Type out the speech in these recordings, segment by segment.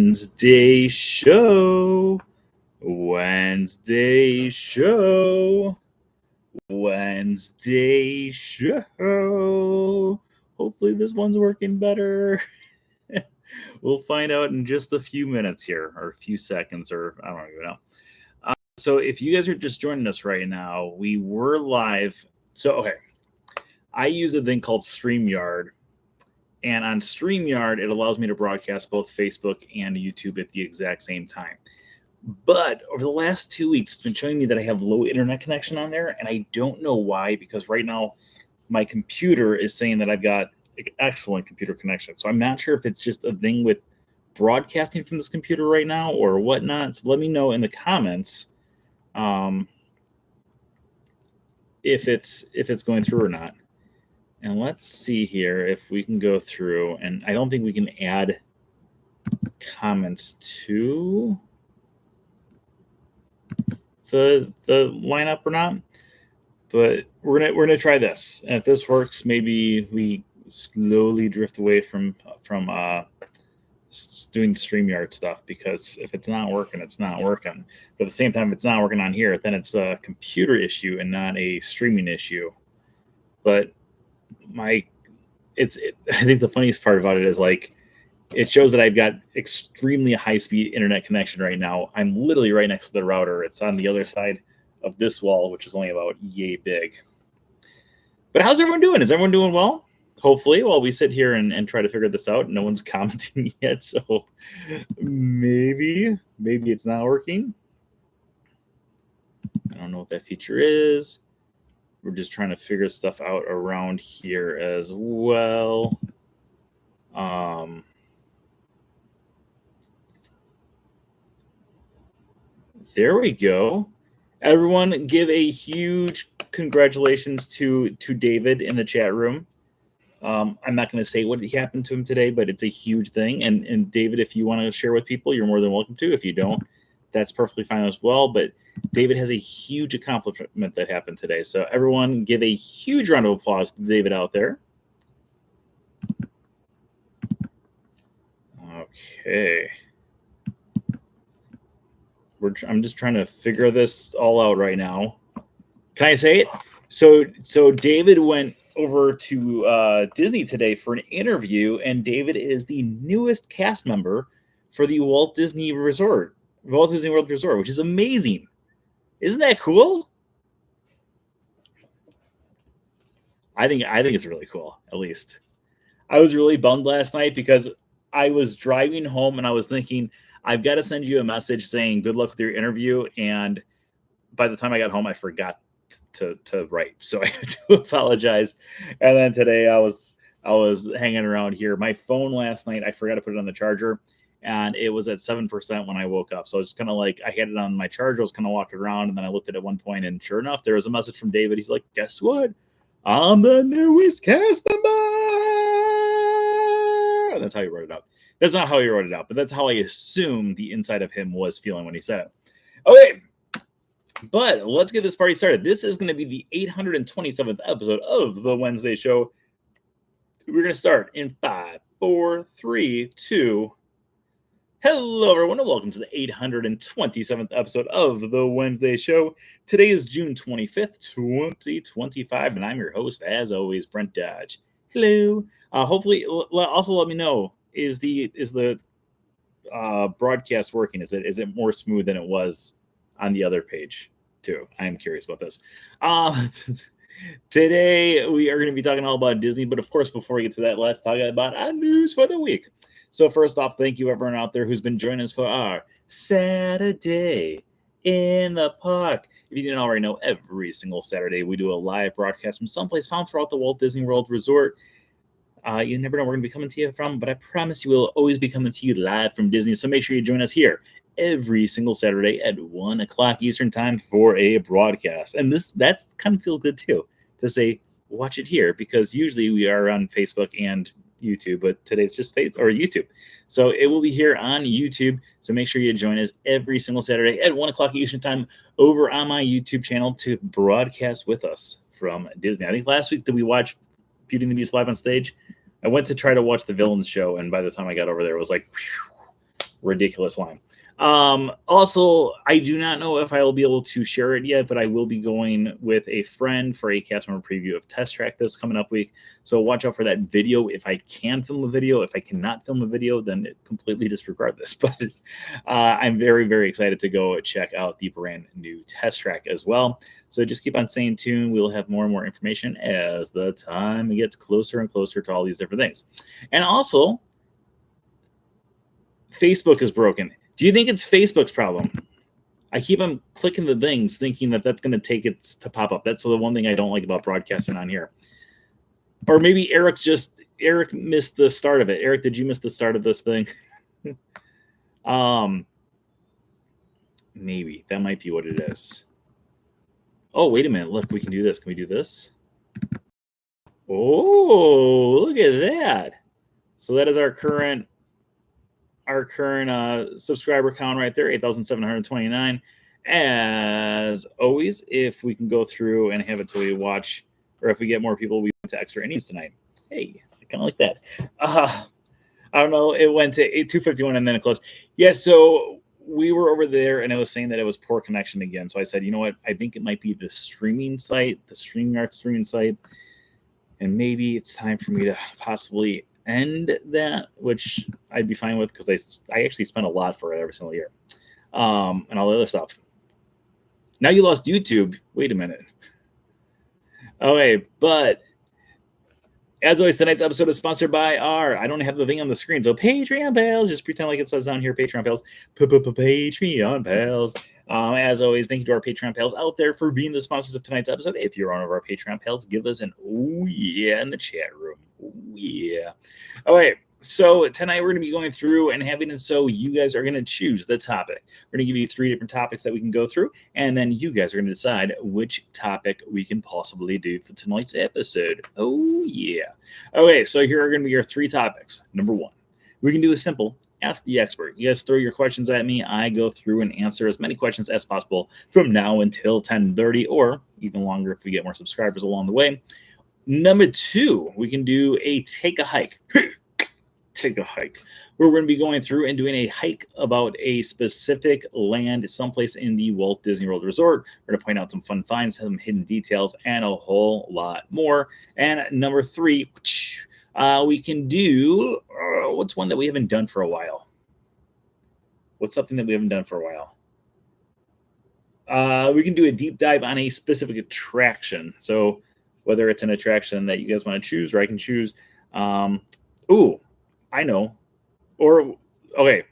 Wednesday show. Wednesday show. Wednesday show. Hopefully this one's working better. We'll find out in just a few minutes here, or a few seconds, or I don't even know. So if you guys are just joining us right now, we were live. So, okay. I use a thing called StreamYard. And on StreamYard, it allows me to broadcast both Facebook and YouTube at the exact same time. But over the last 2 weeks, it's been showing me that I have low internet connection on there, and I don't know why, because right now my computer is saying that I've got excellent computer connection. So I'm not sure if it's just a thing with broadcasting from this computer right now or whatnot. So let me know in the comments if it's going through or not. And let's see here if we can go through, and I don't think we can add comments to the lineup or not, but we're gonna try this. And if this works, maybe we slowly drift away from doing StreamYard stuff, because if it's not working, it's not working. But at the same time, if it's not working on here, then it's a computer issue and not a streaming issue. But I think the funniest part about it is, like, it shows that I've got extremely high-speed internet connection right now. I'm literally right next to the router. It's on the other side of this wall, which is only about yay big. But how's everyone doing? Is everyone doing well? Hopefully, while we sit here and try to figure this out. No one's commenting yet, so maybe it's not working. I don't know what that feature is. We're just trying to figure stuff out around here as well. There we go. Everyone give a huge congratulations to David in the chat room. I'm not going to say what happened to him today, but it's a huge thing. And David, if you want to share with people, you're more than welcome to. If you don't, that's perfectly fine as well. But David has a huge accomplishment that happened today. So everyone give a huge round of applause to David out there. Okay. I'm just trying to figure this all out right now. Can I say it? So David went over to Disney today for an interview, and David is the newest cast member for the Walt Disney World Resort, which is amazing. Isn't that cool? I think it's really cool, at least. I was really bummed last night because I was driving home and I was thinking, I've got to send you a message saying good luck with your interview. And by the time I got home, I forgot to write. So I had to apologize. And then today I was hanging around here. My phone last night, I forgot to put it on the charger, and it was at 7% when I woke up. So it's kind of like I had it on my charger. I was kind of walking around, and then I looked at one point, and sure enough, there was a message from David. He's like, guess what? I'm the newest cast member. And that's how he wrote it out. That's not how he wrote it out, but that's how I assume the inside of him was feeling when he said it. Okay, but let's get this party started. This is going to be the 827th episode of the Wednesday show. We're going to start in 5, 4, 3, 2. Hello, everyone, and welcome to the 827th episode of the Wednesday show. Today is June 25th, 2025, and I'm your host, as always, Brent Dodge. Hello. Hopefully, also let me know, is the broadcast working? Is it more smooth than it was on the other page too? I am curious about this. Today we are going to be talking all about Disney, but of course, before we get to that, let's talk about our news for the week. So first off, thank you everyone out there who's been joining us for our Saturday in the Park. If you didn't already know, every single Saturday we do a live broadcast from someplace found throughout the Walt Disney World Resort. You never know where we're going to be coming to you from, but I promise you we'll always be coming to you live from Disney. So make sure you join us here every single Saturday at 1 o'clock Eastern time for a broadcast. And that's kind of feels good too, to say, watch it here, because usually we are on Facebook and YouTube, but today it's just YouTube. So it will be here on YouTube. So make sure you join us every single Saturday at 1 o'clock Eastern time over on my YouTube channel to broadcast with us from Disney. I think last week that we watched Beauty and the Beast live on stage, I went to try to watch the Villains show, and by the time I got over there, it was like, whew, Ridiculous line. Also, I do not know if I will be able to share it yet, but I will be going with a friend for a cast member preview of Test Track this coming up week. So watch out for that video. If I can film a video, if I cannot film a video, then completely disregard this. But I'm very, very excited to go check out the brand new Test Track as well. So just keep on staying tuned. We'll have more and more information as the time gets closer and closer to all these different things. And also, Facebook is broken. Do you think it's Facebook's problem? I keep on clicking the things thinking that that's going to take it to pop up. That's the one thing I don't like about broadcasting on here. Or maybe Eric missed the start of it. Eric, did you miss the start of this thing? Maybe that might be what it is. Oh, wait a minute. Look, we can do this. Can we do this? Oh, look at that. So that is our current subscriber count right there, 8,729. As always, if we can go through and have it so we watch, or if we get more people, we went to extra innings tonight. Hey, I kind of like that. I don't know. It went to 251 and then it closed. Yeah, so we were over there and it was saying that it was poor connection again. So I said, you know what? I think it might be the streaming site, the StreamYard streaming site. And maybe it's time for me to possibly end that, which I'd be fine with because I actually spend a lot for it every single year, and all the other stuff. Now you lost YouTube. Wait a minute. Okay, but as always, tonight's episode is sponsored by I don't have the thing on the screen, so Patreon pals. Just pretend like it says down here, Patreon pals. Patreon pals. As always, thank you to our Patreon pals out there for being the sponsors of tonight's episode. If you're one of our Patreon pals, give us an oh yeah in the chat room. Oh yeah. All right. So tonight we're going to be going through and having it so you guys are going to choose the topic. We're going to give you 3 different topics that we can go through, and then you guys are going to decide which topic we can possibly do for tonight's episode. Oh yeah. Okay. So here are going to be your 3 topics. Number 1, we can do a simple Ask the Expert. You guys throw your questions at me. I go through and answer as many questions as possible from now until 10:30, or even longer if we get more subscribers along the way. Number 2, we can do a Take a Hike. Take a Hike, where we're going to be going through and doing a hike about a specific land someplace in the Walt Disney World Resort. We're going to point out some fun finds, some hidden details, and a whole lot more. And number 3, we can do what's one that we haven't done for a while? What's something that we haven't done for a while? We can do a deep dive on a specific attraction. So whether it's an attraction that you guys want to choose or I can choose. Ooh, I know. Or, okay,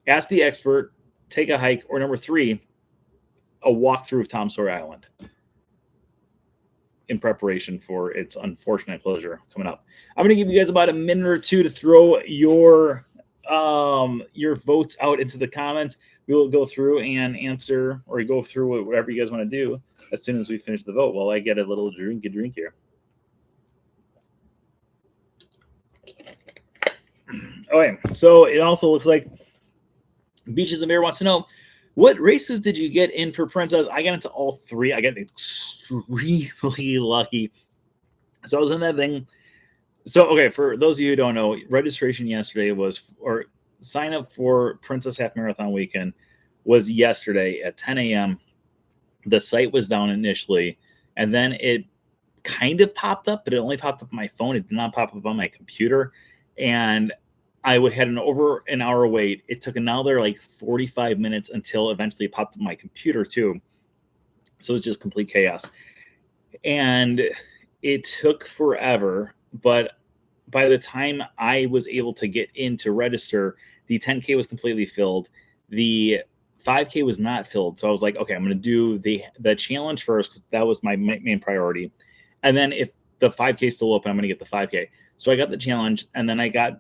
Ask the Expert, Take a Hike, or number 3, a walkthrough of Tom Sawyer Island in preparation for its unfortunate closure coming up. I'm going to give you guys about a minute or 2 to throw your votes out into the comments. We will go through and answer or go through whatever you guys want to do as soon as we finish the vote. While I get a little drink here. Okay, so it also looks like Beaches of Air wants to know, what races did you get in for Princess? I got into all 3. I got extremely lucky. So I was in that thing. So, okay, for those of you who don't know, registration yesterday or sign up for Princess Half Marathon Weekend was yesterday at 10 a.m. The site was down initially, and then it kind of popped up, but it only popped up on my phone. It did not pop up on my computer. And I had an over an hour wait. It took another like 45 minutes until eventually it popped up on my computer too. So it's just complete chaos. And it took forever, but by the time I was able to get in to register, the 10K was completely filled. The 5K was not filled. So I was like, okay, I'm going to do the challenge first, because that was my main priority. And then if the 5K is still open, I'm going to get the 5K. So I got the challenge, and then I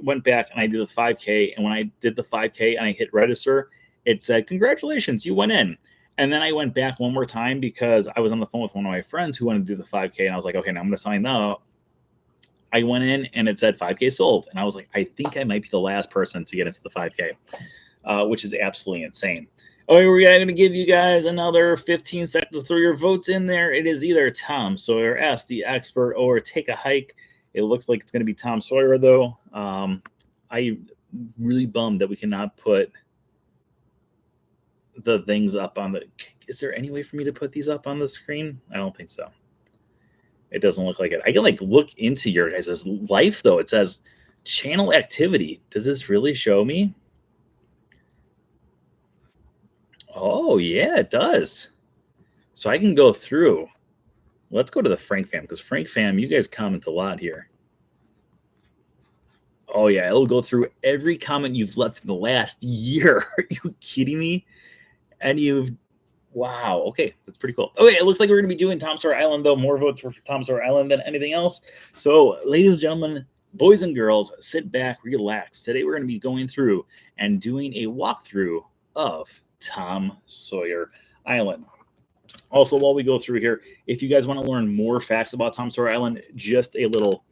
went back and I did the 5K. And when I did the 5K and I hit register, it said, congratulations, you went in. And then I went back one more time because I was on the phone with one of my friends who wanted to do the 5K. And I was like, okay, now I'm going to sign up. I went in and it said 5K sold. And I was like, I think I might be the last person to get into the 5K, which is absolutely insane. Okay, we're going to give you guys another 15 seconds to throw your votes in there. It is either Tom Sawyer, Ask the Expert, or Take a Hike. It looks like it's going to be Tom Sawyer, though. really bummed that we cannot put the things up on the. Is there any way for me to put these up on the screen? I don't think so. It doesn't look like it. I can like look into your guys' life though. It says channel activity. Does this really show me? Oh yeah, it does. So I can go through. Let's go to the Frank fam, because Frank fam, you guys comment a lot here. Oh yeah, it'll go through every comment you've left in the last year. Are you kidding me? And wow, okay, that's pretty cool. Okay, it looks like we're going to be doing Tom Sawyer Island, though. More votes for Tom Sawyer Island than anything else. So, ladies and gentlemen, boys and girls, sit back, relax. Today we're going to be going through and doing a walkthrough of Tom Sawyer Island. Also, while we go through here, if you guys want to learn more facts about Tom Sawyer Island, just a little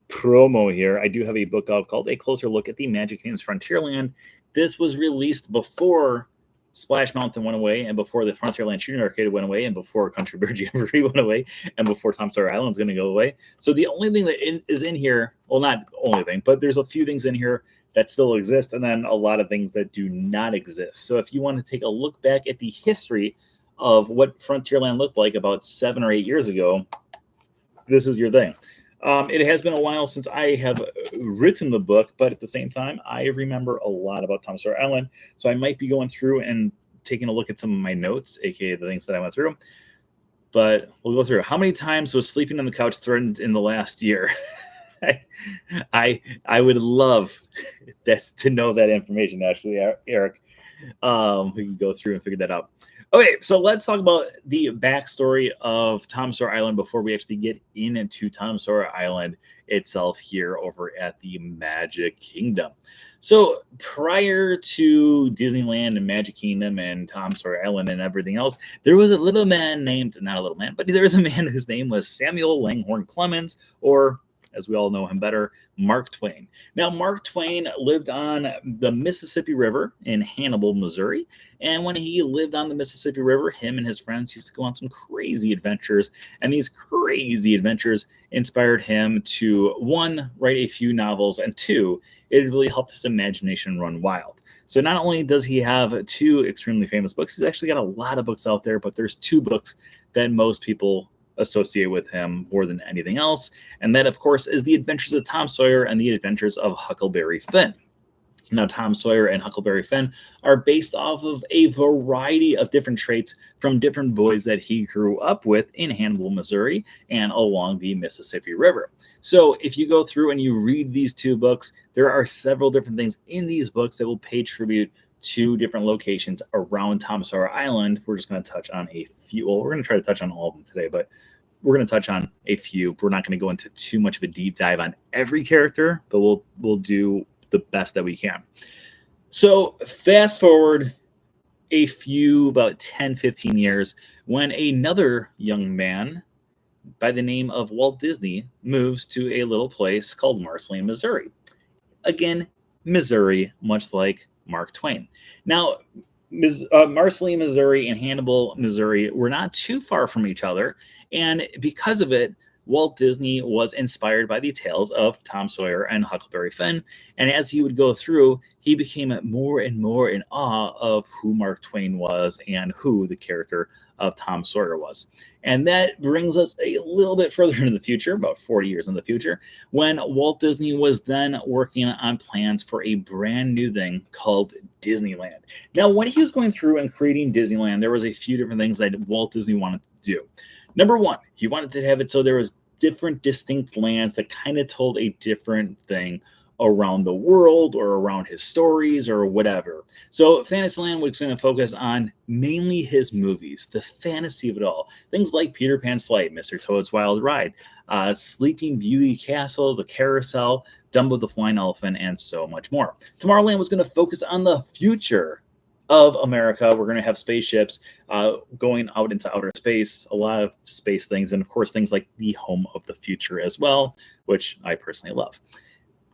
promo here. I do have a book out called A Closer Look at the Magic Kingdom's Frontierland. This was released before Splash Mountain went away, and before the Frontierland Shooting Arcade went away, and before Country Bear Jamboree went away, and before Tom Sawyer Island's going to go away. So the only thing that is in here, well, not only thing, but there's a few things in here that still exist, and then a lot of things that do not exist. So if you want to take a look back at the history of what Frontierland looked like about 7 or 8 years ago, this is your thing. It has been a while since I have written the book, but at the same time, I remember a lot about Tom Sawyer Island. So I might be going through and taking a look at some of my notes, aka the things that I went through. But we'll go through. How many times was sleeping on the couch threatened in the last year? I would love to know that information, actually, Eric. We can go through and figure that out. Okay, so let's talk about the backstory of Tom Sawyer Island before we actually get into Tom Sawyer Island itself here over at the Magic Kingdom. So prior to Disneyland and Magic Kingdom and Tom Sawyer Island and everything else, there was a little man named, not a little man, but there was a man whose name was Samuel Langhorne Clemens, or as we all know him better, Mark Twain. Now, Mark Twain lived on the Mississippi River in Hannibal, Missouri. And when he lived on the Mississippi River, him and his friends used to go on some crazy adventures. And these crazy adventures inspired him to, one, write a few novels, and two, it really helped his imagination run wild. So not only does he have 2 extremely famous books, he's actually got a lot of books out there, but there's 2 books that most people associate with him more than anything else. And that, of course, is The Adventures of Tom Sawyer and The Adventures of Huckleberry Finn. Now, Tom Sawyer and Huckleberry Finn are based off of a variety of different traits from different boys that he grew up with in Hannibal, Missouri, and along the Mississippi River. So if you go through and you read these 2 books, there are several different things in these books that will pay tribute to different locations around Tom Sawyer Island. We're just going to touch on a few. Well, we're going to try to touch on all of them today, but we're going to touch on a few. We're not going to go into too much of a deep dive on every character, but we'll do the best that we can. So fast forward a few, about 10, 15 years, when another young man by the name of Walt Disney moves to a little place called Marceline, Missouri. Again, Missouri, much like Mark Twain. Now, Marceline, Missouri and Hannibal, Missouri were not too far from each other. And because of it, Walt Disney was inspired by the tales of Tom Sawyer and Huckleberry Finn. And as he would go through, he became more and more in awe of who Mark Twain was and who the character of Tom Sawyer was. And that brings us a little bit further into the future, about 40 years in the future, when Walt Disney was then working on plans for a brand new thing called Disneyland. Now, when he was going through and creating Disneyland, there was a few different things that Walt Disney wanted to do. Number one, he wanted to have it so there was different distinct lands that kind of told a different thing around the world or around his stories or whatever. So Fantasyland was going to focus on mainly his movies, the fantasy of it all. Things like Peter Pan's Flight, Mr. Toad's Wild Ride, Sleeping Beauty Castle, The Carousel, Dumbo the Flying Elephant, and so much more. Tomorrowland was going to focus on the future of America. We're going to have spaceships going out into outer space, a lot of space things, and of course things like the Home of the Future as well, which I personally love.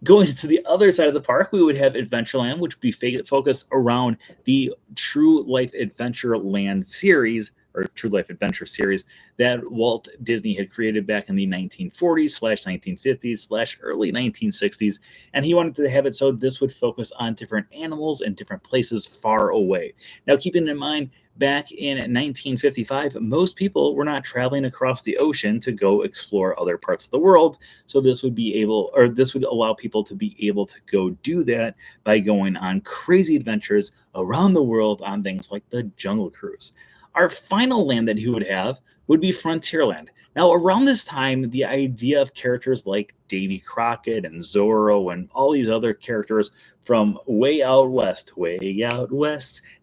Going to the other side of the park, we would have Adventureland, which would be focused around the True Life Adventure Land series or True Life Adventure series that Walt Disney had created back in the 1940s/1950s/early 1960s. And he wanted to have it so this would focus on different animals and different places far away. Now, keeping in mind, back in 1955, most people were not traveling across the ocean to go explore other parts of the world. So this would allow people to be able to go do that by going on crazy adventures around the world on things like the Jungle Cruise. Our final land that he would have would be Frontierland. Now, around this time, the idea of characters like Davy Crockett and Zorro and all these other characters from way out west,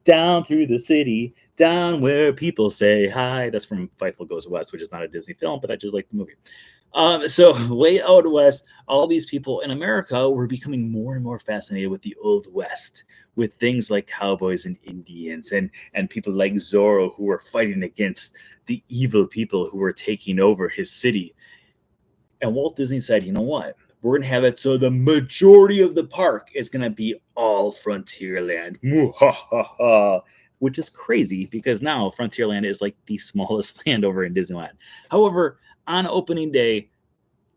down through the city, down where people say hi. That's from Fievel Goes West, which is not a Disney film, but I just like the movie. So way out west, all these people in America were becoming more and more fascinated with the Old West, with things like cowboys and Indians and people like Zorro who were fighting against the evil people who were taking over his city. And Walt Disney said, you know what? We're going to have it so the majority of the park is going to be all Frontierland. Which is crazy because now Frontierland is like the smallest land over in Disneyland. However, on opening day,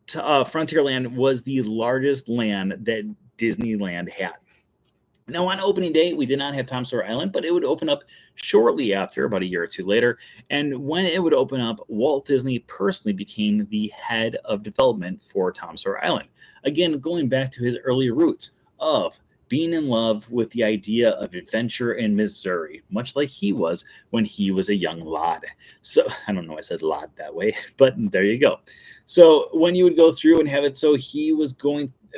Frontierland was the largest land that Disneyland had. Now, on opening day, we did not have Tom Sawyer Island, but it would open up shortly after, about a year or two later. And when it would open up, Walt Disney personally became the head of development for Tom Sawyer Island. Again, going back to his early roots of being in love with the idea of adventure in Missouri, much like he was when he was a young lad. So, I don't know, I said lad that way, but there you go. So, when you would go through and have it, so he was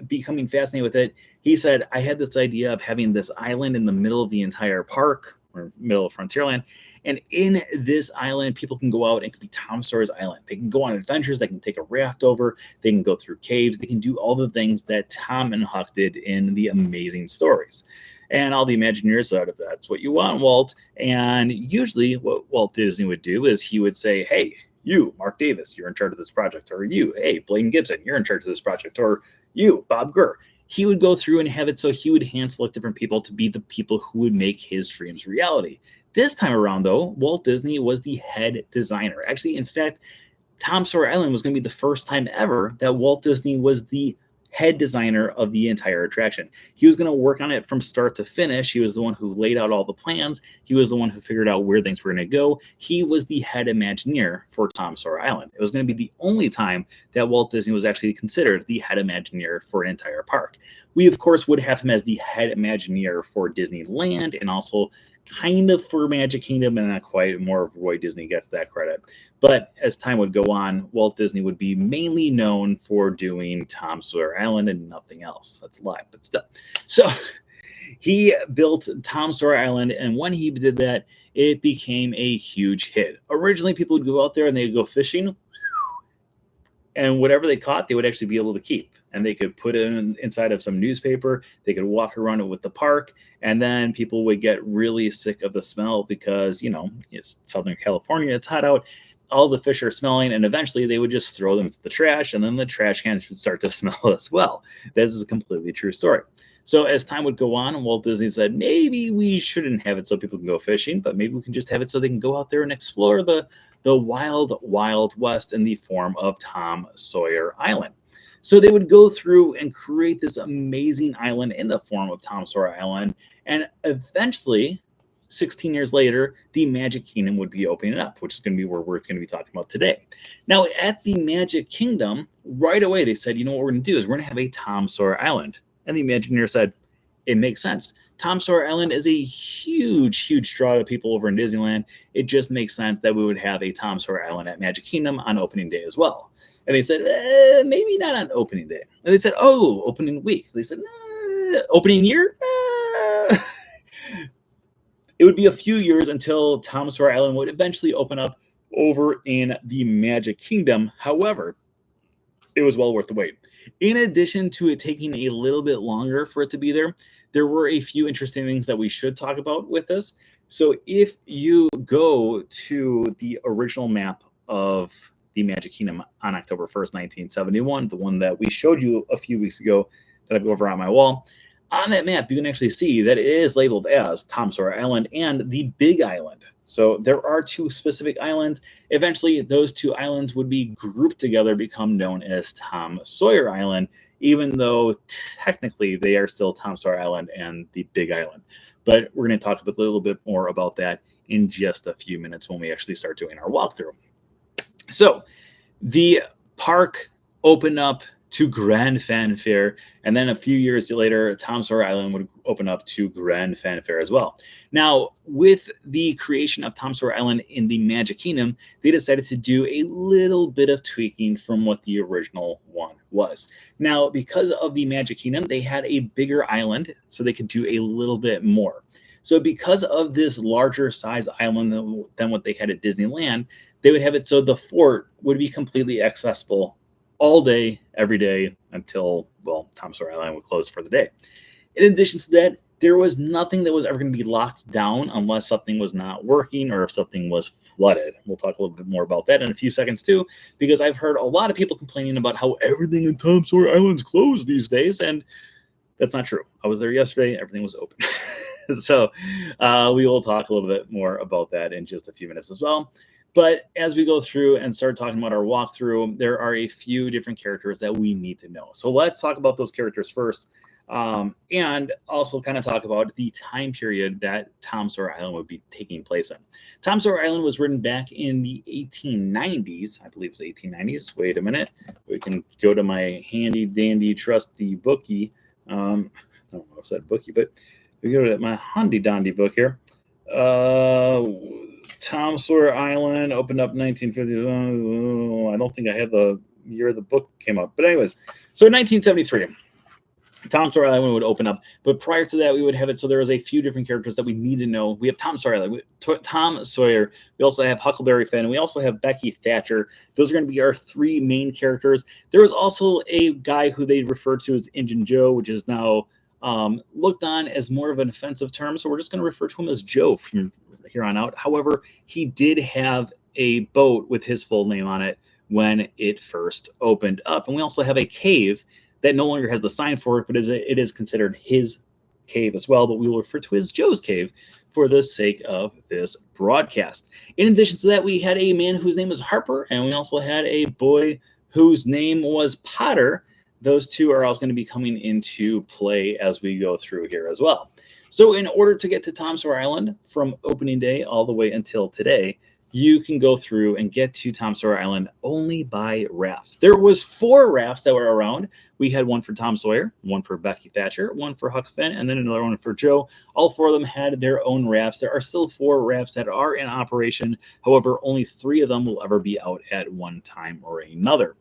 becoming fascinated with it. He said, I had this idea of having this island in the middle of the entire park, or middle of Frontierland. And in this island, people can go out and it can be Tom Sawyer's Island. They can go on adventures. They can take a raft over. They can go through caves. They can do all the things that Tom and Huck did in the Amazing Stories. And all the Imagineers said, if that's what you want, Walt. And usually what Walt Disney would do is he would say, hey, you, Mark Davis, you're in charge of this project. Or you, hey, Blaine Gibson, you're in charge of this project. Or you, Bob Gurr. He would go through and have it so he would hand select different people to be the people who would make his dreams reality. This time around, though, Walt Disney was the head designer. Actually, in fact, Tom Sawyer Island was going to be the first time ever that Walt Disney was the head designer of the entire attraction. He was going to work on it from start to finish. He was the one who laid out all the plans. He was the one who figured out where things were going to go. He was the head Imagineer for Tom Sawyer Island. It was going to be the only time that Walt Disney was actually considered the head Imagineer for an entire park. We, of course, would have him as the head Imagineer for Disneyland and also kind of for Magic Kingdom, and not quite. More of Roy Disney gets that credit. But as time would go on, Walt Disney would be mainly known for doing Tom Sawyer Island and nothing else. That's a lie, but still. So he built Tom Sawyer Island, and when he did that, it became a huge hit. Originally, people would go out there and they'd go fishing, and whatever they caught, they would actually be able to keep. And they could put it inside of some newspaper. They could walk around it with the park. And then people would get really sick of the smell because, it's Southern California. It's hot out. All the fish are smelling. And eventually they would just throw them to the trash. And then the trash cans would start to smell as well. This is a completely true story. So as time would go on, Walt Disney said, maybe we shouldn't have it so people can go fishing, but maybe we can just have it so they can go out there and explore the wild, wild west in the form of Tom Sawyer Island. So they would go through and create this amazing island in the form of Tom Sawyer Island. And eventually, 16 years later, the Magic Kingdom would be opening up, which is going to be where we're going to be talking about today. Now, at the Magic Kingdom, right away, they said, what we're going to do is we're going to have a Tom Sawyer Island. And the Imagineer said, it makes sense. Tom Sawyer Island is a huge, huge draw to people over in Disneyland. It just makes sense that we would have a Tom Sawyer Island at Magic Kingdom on opening day as well. And they said, maybe not on opening day. And they said, opening week. They said, opening year? It would be a few years until Tom Sawyer Island would eventually open up over in the Magic Kingdom. However, it was well worth the wait. In addition to it taking a little bit longer for it to be there, there were a few interesting things that we should talk about with this. So if you go to the original map of the Magic Kingdom on October 1st, 1971, the one that we showed you a few weeks ago that I've over on my wall, On that map, you can actually see that it is labeled as Tom Sawyer Island and the Big Island. So there are two specific islands. Eventually, those two islands would be grouped together, become known as Tom Sawyer Island, even though technically they are still Tom Sawyer Island and the Big Island. But we're going to talk a little bit more about that in just a few minutes when we actually start doing our walkthrough. So the park opened up to grand fanfare, and then a few years later, Tom Sawyer Island would open up to grand fanfare as well. Now, with the creation of Tom Sawyer Island in the Magic Kingdom, they decided to do a little bit of tweaking from what the original one was. Now, because of the Magic Kingdom, they had a bigger island, so they could do a little bit more. So because of this larger size island than what they had at Disneyland, they would have it so the fort would be completely accessible all day, every day, until, well, Tom Sawyer Island would close for the day. In addition to that, there was nothing that was ever going to be locked down unless something was not working or if something was flooded. We'll talk a little bit more about that in a few seconds too, because I've heard a lot of people complaining about how everything in Tom Sawyer Island's closed these days, and that's not true. I was there yesterday, everything was open. So we will talk a little bit more about that in just a few minutes as well. But as we go through and start talking about our walkthrough, there are a few different characters that we need to know. So let's talk about those characters first, and also kind of talk about the time period that Tom Sawyer Island would be taking place in. Tom Sawyer Island was written back in the 1890s. I believe it was 1890s. Wait a minute. We can go to my handy dandy trusty bookie. I don't know if I said bookie, but we go to my handy dandy book here. Tom Sawyer Island opened up 1950. I don't think I had the year the book came up. But anyways, so in 1973, Tom Sawyer Island would open up. But prior to that, we would have it so there was a few different characters that we need to know. We have Tom Sawyer Island, Tom Sawyer. We also have Huckleberry Finn. We also have Becky Thatcher. Those are going to be our three main characters. There was also a guy who they refer to as Injun Joe, which is now looked on as more of an offensive term. So we're just going to refer to him as Joe from here on out. However, he did have a boat with his full name on it when it first opened up. And we also have a cave that no longer has the sign for it, but it is considered his cave as well. But we will refer to it as Joe's cave for the sake of this broadcast. In addition to that, we had a man whose name was Harper, and we also had a boy whose name was Potter. Those two are also going to be coming into play as we go through here as well. So in order to get to Tom Sawyer Island from opening day all the way until today, you can go through and get to Tom Sawyer Island only by rafts. There was 4 rafts that were around. We had one for Tom Sawyer, one for Becky Thatcher, one for Huck Finn, and then another one for Joe. All 4 of them had their own rafts. There are still 4 rafts that are in operation. However, only 3 of them will ever be out at one time or another.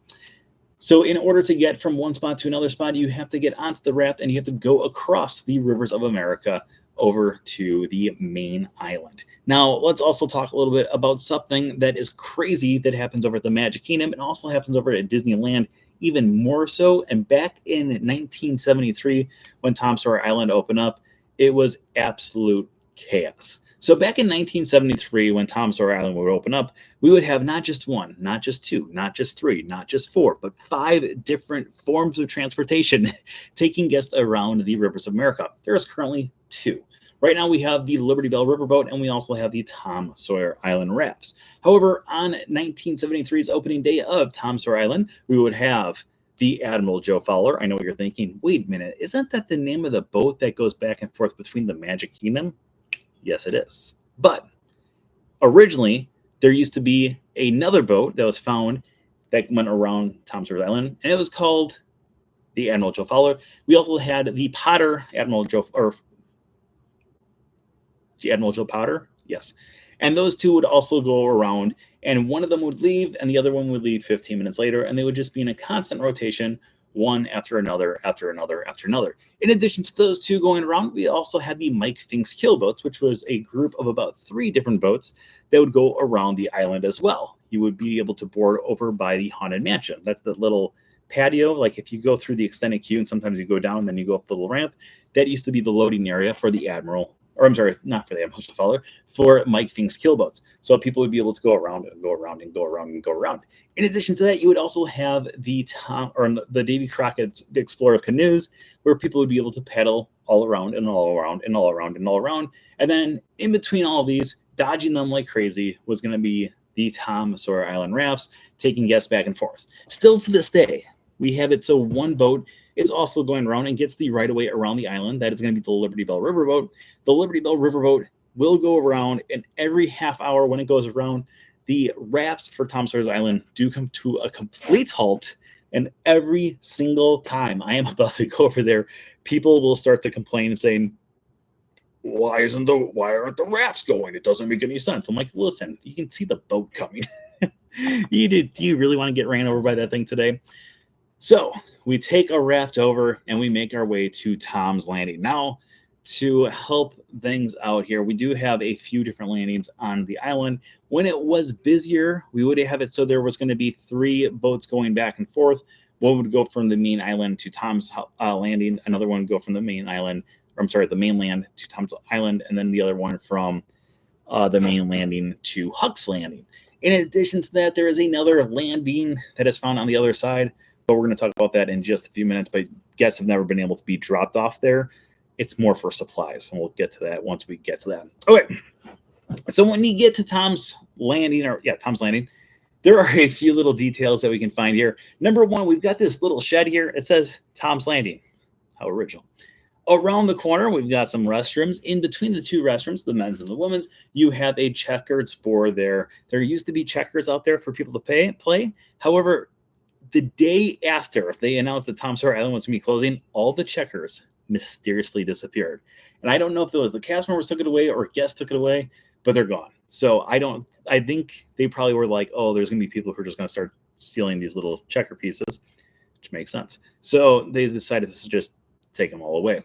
So in order to get from one spot to another spot, you have to get onto the raft and you have to go across the rivers of America over to the main island. Now, let's also talk a little bit about something that is crazy that happens over at the Magic Kingdom and also happens over at Disneyland even more so. And back in 1973, when Tom Sawyer Island opened up, it was absolute chaos. So back in 1973, when Tom Sawyer Island would open up, we would have not just 1, not just 2, not just 3, not just 4, but 5 different forms of transportation taking guests around the rivers of America. There is currently 2. Right now we have the Liberty Bell Riverboat and we also have the Tom Sawyer Island rafts. However, on 1973's opening day of Tom Sawyer Island, we would have the Admiral Joe Fowler. I know what you're thinking. Wait a minute, isn't that the name of the boat that goes back and forth between the Magic Kingdom? Yes, it is. But originally, there used to be another boat that was found that went around Tom Sawyer Island, and it was called the Admiral Joe Fowler. We also had the Potter Admiral Joe, or the Admiral Joe Potter, yes. And those 2 would also go around, and one of them would leave, and the other one would leave 15 minutes later, and they would just be in a constant rotation, one after another, after another, after another. In addition to those 2 going around, we also had the Mike Fink's Kill boats, which was a group of about 3 different boats that would go around the island as well. You would be able to board over by the Haunted Mansion. That's the little patio. Like if you go through the extended queue and sometimes you go down and then you go up the little ramp, that used to be the loading area for the Admiral or I'm sorry, not for the Ambush Faller, for Mike Fink's keelboats. So people would be able to go around and go around and go around and go around. In addition to that, you would also have the the Davy Crockett Explorer canoes, where people would be able to paddle all around and all around and all around and all around. And then in between all of these, dodging them like crazy was going to be the Tom Sawyer Island rafts, taking guests back and forth. Still to this day, we have it so one boat is also going around and gets the right of way around the island. That is going to be the Liberty Bell Riverboat. The Liberty Bell Riverboat will go around, and every half hour when it goes around, the rafts for Tom Sawyer's Island do come to a complete halt. And every single time I am about to go over there, people will start to complain and saying, why aren't the rafts going? It doesn't make any sense. I'm like, listen, you can see the boat coming. Do you really want to get ran over by that thing today? So we take a raft over and we make our way to Tom's Landing. Now, to help things out here, we do have a few different landings on the island. When it was busier, we would have it so there was going to be 3 boats going back and forth. One would go from the main island to Tom's Landing. Another one would go from the main island, or I'm sorry, the mainland to Tom's Island, and then the other one from the main landing to Huck's Landing. In addition to that, there is another landing that is found on the other side, but we're going to talk about that in just a few minutes. But guests have never been able to be dropped off there. It's more for supplies, and we'll get to that once we get to that. Okay, so when you get to Tom's Landing, Tom's Landing, there are a few little details that we can find here. Number one, we've got this little shed here. It says Tom's Landing. How original. Around the corner, we've got some restrooms. In between the 2 restrooms, the men's and the women's, you have a checkered board there. There used to be checkers out there for people to play. However, the day after they announced that Tom Sawyer Island was going to be closing, all the checkers mysteriously disappeared. And I don't know if it was the cast members took it away or guests took it away, but they're gone. So I think they probably were like, oh, there's going to be people who are just going to start stealing these little checker pieces, which makes sense. So they decided to just take them all away.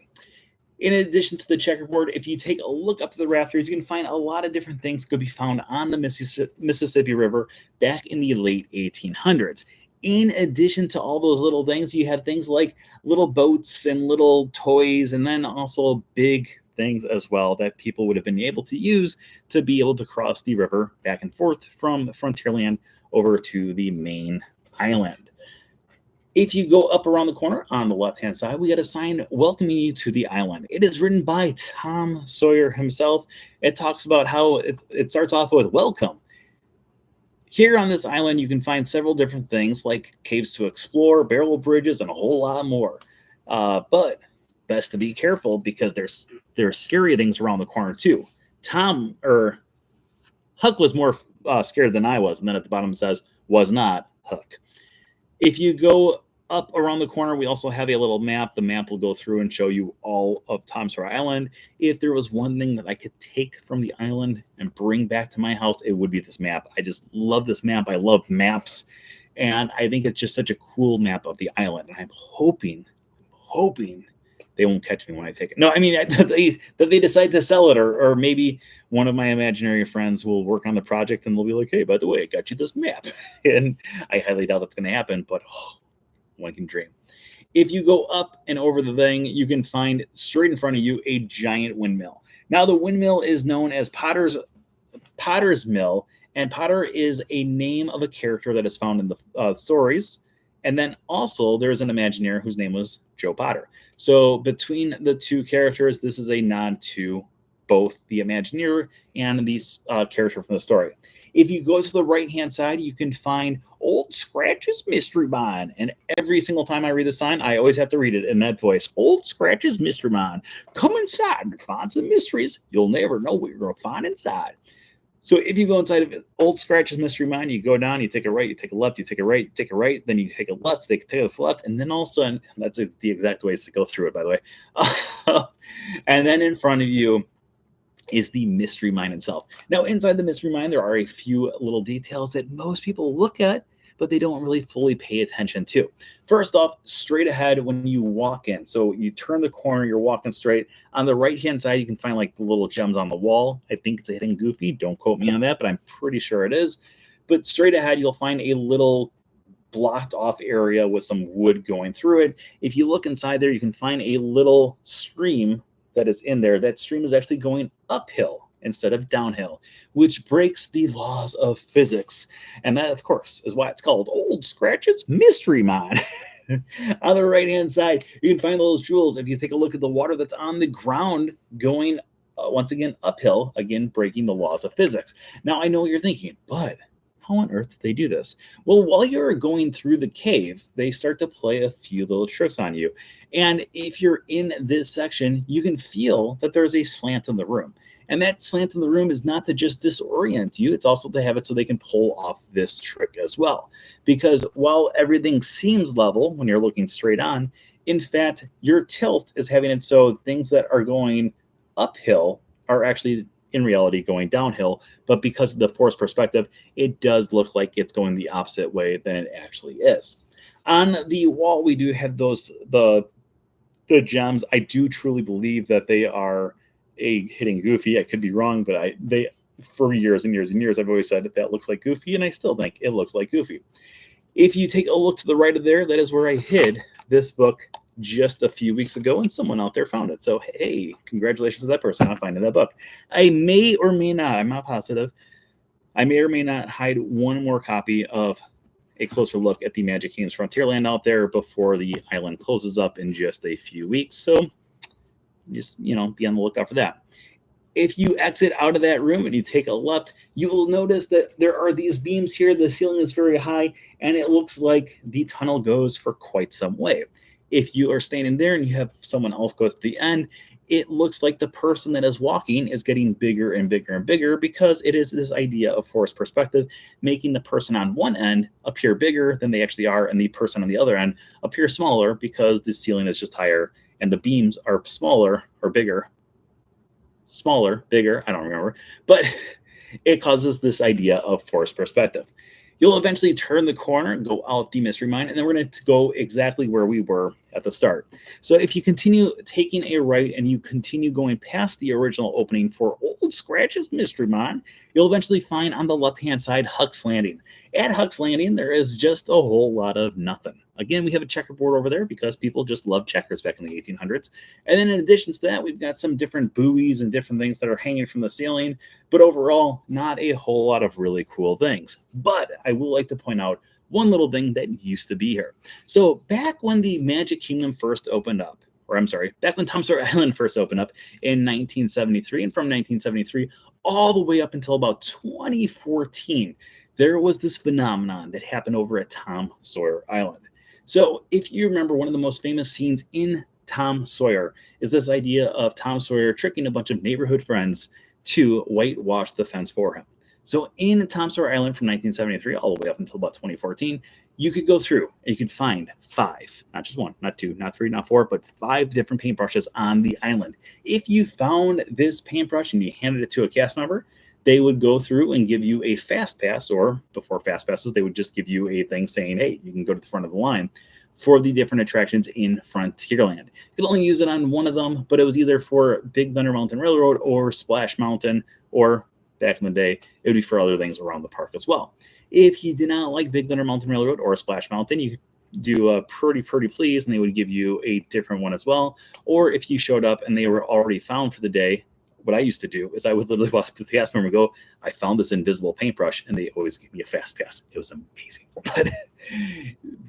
In addition to the checkerboard, if you take a look up to the rafters, you can find a lot of different things could be found on the Mississippi River back in the late 1800s. In addition to all those little things, you have things like little boats and little toys, and then also big things as well that people would have been able to use to be able to cross the river back and forth from Frontierland over to the main island. If you go up around the corner on the left-hand side, we got a sign welcoming you to the island. It is written by Tom Sawyer himself. It talks about how it starts off with welcome. Here on this island, you can find several different things like caves to explore, barrel bridges, and a whole lot more. But best to be careful because there's scary things around the corner too. Huck was more scared than I was, and then at the bottom it says was not Huck. If you go up around the corner, we also have a little map. The map will go through and show you all of Tom Sawyer Island. If there was one thing that I could take from the island and bring back to my house, it would be this map. I just love this map. I love maps. And I think it's just such a cool map of the island. And I'm hoping they won't catch me when I take it. No, I mean, that they decide to sell it, or maybe one of my imaginary friends will work on the project and they'll be like, hey, by the way, I got you this map. And I highly doubt that's going to happen, but one can dream. If you go up and over the thing, you can find straight in front of you a giant windmill. Now, the windmill is known as Potter's Mill, and Potter is a name of a character that is found in the stories. And then also there's an Imagineer whose name was Joe Potter. So between the 2 characters, this is a nod to both the Imagineer and the character from the story. If you go to the right-hand side, you can find Old Scratch's Mystery Mine. And every single time I read the sign, I always have to read it in that voice. Old Scratch's Mystery Mine. Come inside and find some mysteries you'll never know what you're going to find inside. So if you go inside of Old Scratch's Mystery Mine, you go down, you take a right, you take a left, you take a right, you take a right, then you take a left, take a left, and then all of a sudden, that's the exact ways to go through it, by the way. And then in front of you is the Mystery Mine itself. Now, inside the Mystery Mine, there are a few little details that most people look at, but they don't really fully pay attention to. First off, straight ahead when you walk in. So you turn the corner, you're walking straight. On the right-hand side, you can find like the little gems on the wall. I think it's a hidden Goofy. Don't quote me on that, but I'm pretty sure it is. But straight ahead, you'll find a little blocked off area with some wood going through it. If you look inside there, you can find a little stream that is in there, that stream is actually going uphill instead of downhill, which breaks the laws of physics. And that, of course, is why it's called Old Scratch's Mystery Mine. On the right hand side, you can find those jewels. If you take a look at the water that's on the ground going once again uphill, again breaking the laws of physics. Now, I know what you're thinking, but how on earth did they do this? Well, while you're going through the cave, they start to play a few little tricks on you. And if you're in this section, you can feel that there's a slant in the room. And that slant in the room is not to just disorient you, it's also to have it so they can pull off this trick as well. Because while everything seems level when you're looking straight on, in fact, your tilt is having it so things that are going uphill are actually in reality going downhill, but because of the force perspective, it does look like it's going the opposite way than it actually is. On the wall, we do have those the gems. I do truly believe that they are hitting Goofy. I could be wrong, but they for years and years and years I've always said that looks like Goofy, and I still think it looks like Goofy. If you take a look to the right of there, that is where I hid this book just a few weeks ago, and someone out there found it. So, hey, congratulations to that person on finding that book. I may or may not, I'm not positive, I may or may not hide one more copy of a closer look at the Magic Kingdom's Frontierland out there before the island closes up in just a few weeks. So, just, be on the lookout for that. If you exit out of that room and you take a left, you will notice that there are these beams here. The ceiling is very high, and it looks like the tunnel goes for quite some way. If you are standing there and you have someone else go to the end, it looks like the person that is walking is getting bigger and bigger and bigger, because it is this idea of force perspective, making the person on one end appear bigger than they actually are, and the person on the other end appear smaller because the ceiling is just higher and the beams are smaller or bigger. Smaller, bigger, I don't remember, but it causes this idea of force perspective. You'll eventually turn the corner and go out the mystery mine, and then we're going to go exactly where we were at the start. So if you continue taking a right and you continue going past the original opening for Old Scratch's Mystery Mine, you'll eventually find on the left-hand side Huck's Landing. At Huck's Landing, there is just a whole lot of nothing. Again, we have a checkerboard over there because people just loved checkers back in the 1800s. And then in addition to that, we've got some different buoys and different things that are hanging from the ceiling. But overall, not a whole lot of really cool things. But I will like to point out one little thing that used to be here. So back when the Magic Kingdom first opened up, back when Tom Sawyer Island first opened up in 1973, and from 1973 all the way up until about 2014, there was this phenomenon that happened over at Tom Sawyer Island. So if you remember, one of the most famous scenes in Tom Sawyer is this idea of Tom Sawyer tricking a bunch of neighborhood friends to whitewash the fence for him. So in Tom Sawyer Island from 1973 all the way up until about 2014, you could go through and you could find 5, not just 1, not 2, not 3, not 4, but 5 different paintbrushes on the island. If you found this paintbrush and you handed it to a cast member, they would go through and give you a fast pass, or before fast passes, they would just give you a thing saying, hey, you can go to the front of the line for the different attractions in Frontierland. You could only use it on one of them, but it was either for Big Thunder Mountain Railroad or Splash Mountain, or back in the day, it would be for other things around the park as well. If you did not like Big Thunder Mountain Railroad or Splash Mountain, you could do a Pretty Please, and they would give you a different one as well. Or if you showed up and they were already found for the day, what I used to do is I would literally walk to the cast member and go, I found this invisible paintbrush, and they always give me a fast pass. It was amazing. But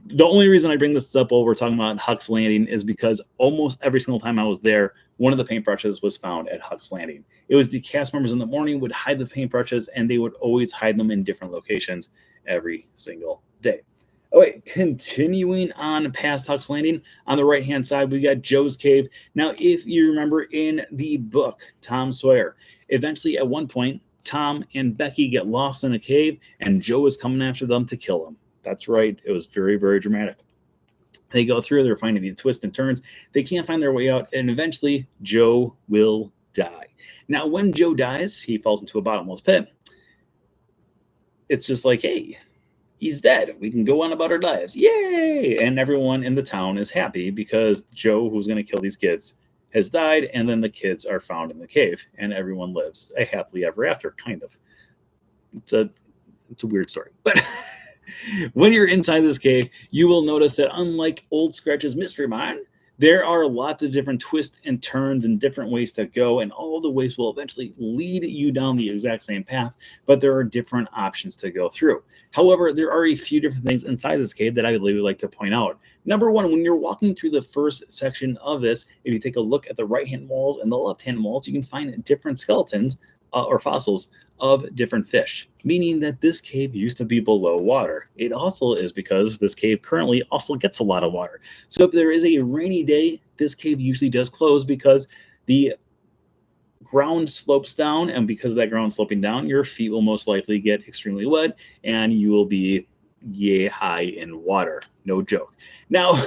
the only reason I bring this up while we're talking about Huck's Landing is because almost every single time I was there, one of the paintbrushes was found at Huck's Landing. It was the cast members in the morning would hide the paintbrushes, and they would always hide them in different locations every single day. Okay, continuing on past Huck's Landing, on the right-hand side, we got Joe's Cave. Now, if you remember in the book, Tom Sawyer, eventually at one point, Tom and Becky get lost in a cave, and Joe is coming after them to kill them. That's right. It was very, very dramatic. They go through, they're finding the twists and turns. They can't find their way out, and eventually, Joe will die. Now, when Joe dies, he falls into a bottomless pit. It's just like, hey, he's dead. We can go on about our lives. Yay! And everyone in the town is happy because Joe, who's going to kill these kids, has died, and then the kids are found in the cave, and everyone lives a happily ever after, kind of. It's a weird story. But when you're inside this cave, you will notice that unlike Old Scratch's Mystery Mine, There are lots of different twists and turns and different ways to go, and all the ways will eventually lead you down the exact same path, but there are different options to go through. However, there are a few different things inside this cave that I would really like to point out. Number one, when you're walking through the first section of this, if you take a look at the right-hand walls and the left-hand walls, you can find different skeletons or fossils of different fish, meaning that this cave used to be below water. It also is because this cave currently also gets a lot of water. So if there is a rainy day, this cave usually does close because the ground slopes down, and because of that ground sloping down, your feet will most likely get extremely wet and you will be yay high in water. No joke. Now,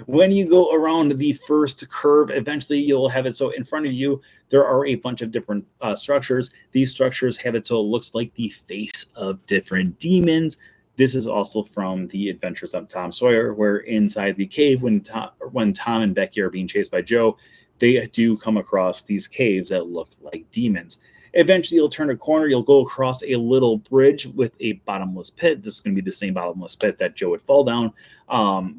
when you go around the first curve, eventually you'll have it so in front of you, there are a bunch of different structures. These structures have it so it looks like the face of different demons. This is also from the Adventures of Tom Sawyer, where inside the cave, when Tom and Becky are being chased by Joe, they do come across these caves that look like demons. Eventually, you'll turn a corner. You'll go across a little bridge with a bottomless pit. This is going to be the same bottomless pit that Joe would fall down.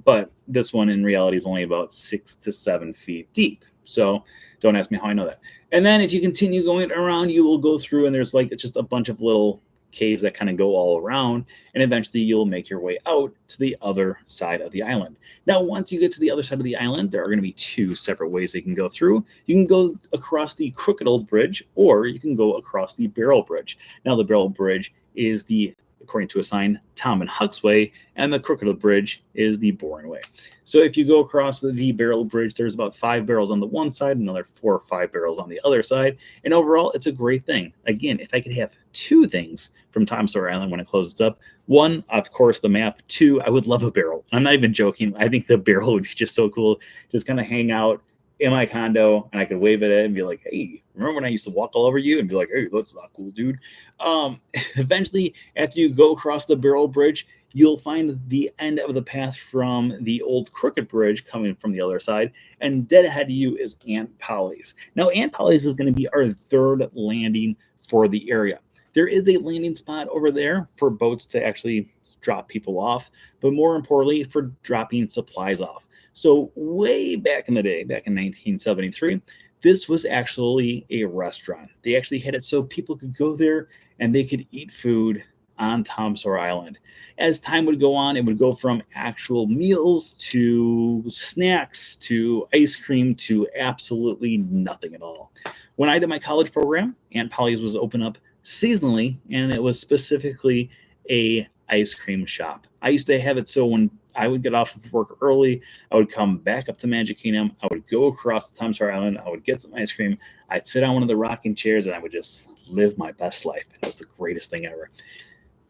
But this one, in reality, is only about 6 to 7 feet deep. So don't ask me how I know that. And then if you continue going around, you will go through, and there's like just a bunch of little caves that kind of go all around, and eventually you'll make your way out to the other side of the island. Now, once you get to the other side of the island, there are going to be 2 separate ways they can go through. You can go across the crooked old bridge, or you can go across the barrel bridge. Now, the barrel bridge is the, according to a sign, Tom and Huck's way, and the crooked old bridge is the boring way. So if you go across the barrel bridge, there's about 5 barrels on the one side, another 4 or 5 barrels on the other side, and overall, it's a great thing. Again, if I could have 2 things from Tom Sawyer Island when it closes up, 1, of course, the map. 2, I would love a barrel. I'm not even joking. I think the barrel would be just so cool. Just kind of hang out in my condo, and I could wave at it and be like, hey, remember when I used to walk all over you? And be like, hey, that's not cool, dude. Eventually, after you go across the barrel bridge, you'll find the end of the path from the old crooked bridge coming from the other side, and dead ahead of you is Aunt Polly's. Now, Aunt Polly's is going to be our 3rd landing for the area. There is a landing spot over there for boats to actually drop people off, but more importantly, for dropping supplies off. So way back in the day, back in 1973, this was actually a restaurant. They actually had it so people could go there and they could eat food on Tom Sawyer Island. As time would go on, it would go from actual meals to snacks to ice cream to absolutely nothing at all. When I did my college program, Aunt Polly's was open up seasonally, and it was specifically a ice cream shop. I used to have it so when I would get off of work early, I would come back up to Magic Kingdom, I would go across the Tom Sawyer Island, I would get some ice cream, I'd sit on one of the rocking chairs, and I would just live my best life. It was the greatest thing ever.